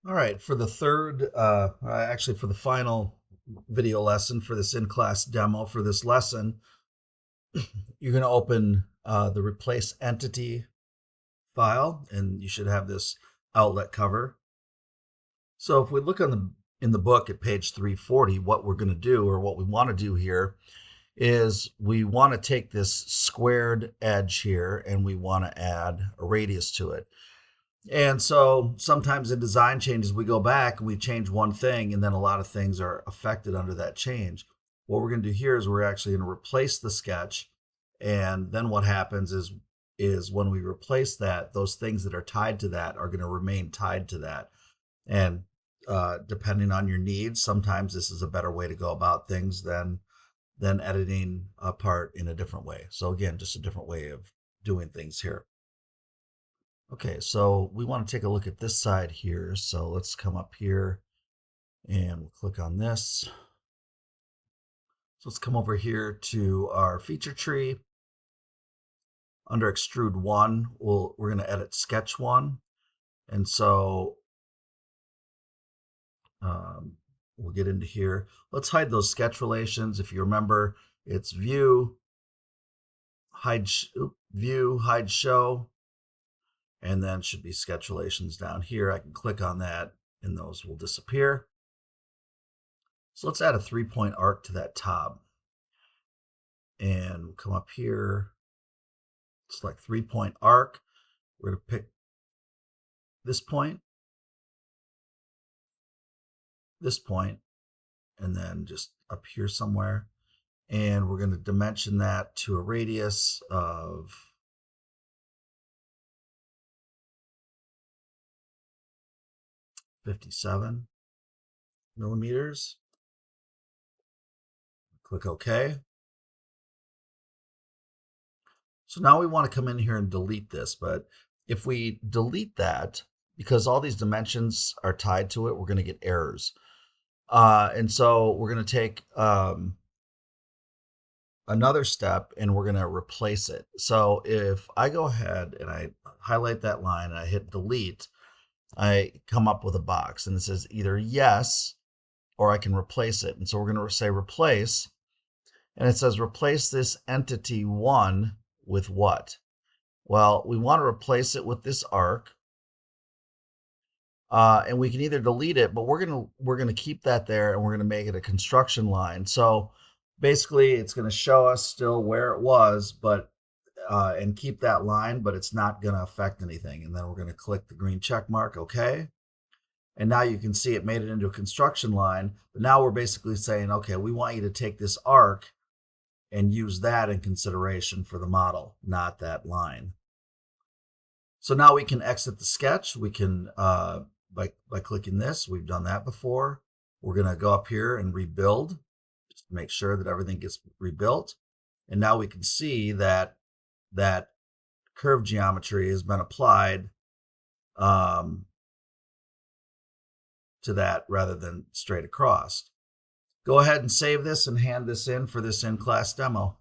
All right, for the actually for the final video lesson for this in-class demo for this lesson, you're going to open the replace entity file, and you should have this outlet cover. So if we look in the book at page 340, what we're going to do, or what we want to do here, is we want to take this squared edge here and we want to add a radius to it. And so sometimes in design changes, we go back and we change one thing, and then a lot of things are affected under that change. What we're going to do here is we're actually going to replace the sketch. And then what happens is when we replace that, those things that are tied to that are going to remain tied to that. And depending on your needs, sometimes this is a better way to go about things than editing a part in a different way. So again, just a different way of doing things here. Okay, so we want to take a look at this side here. So let's come up here and we'll click on this. So let's come over here to our feature tree. Under extrude 1, we're going to edit sketch 1. And so we'll get into here. Let's hide those sketch relations. If you remember, it's view, hide show, and then should be sketch relations down here. I can click on that and those will disappear. So let's add a 3-point arc to that top. And we'll come up here, select 3-point arc. We're going to pick this point, and then just up here somewhere. And we're going to dimension that to a radius of 57 millimeters. Click OK. So now we want to come in here and delete this, but if we delete that, because all these dimensions are tied to it, we're going to get errors. And so we're going to take another step and we're going to replace it. So if I go ahead and I highlight that line and I hit delete, I come up with a box and it says either yes or I can replace it. And so we're going to say replace, and it says replace this entity 1 with what? Well, we want to replace it with this arc. And we can either delete it, but we're gonna keep that there, and we're gonna make it a construction line. So basically, it's gonna show us still where it was, but and keep that line, but it's not gonna affect anything. And then we're gonna click the green check mark, OK. And now you can see it made it into a construction line. But now we're basically saying, okay, we want you to take this arc and use that in consideration for the model, not that line. So now we can exit the sketch. We can by clicking this. We've done that before. We're going to go up here and rebuild, just to make sure that everything gets rebuilt. And now we can see that that curve geometry has been applied to that rather than straight across. Go ahead and save this and hand this in for this in-class demo.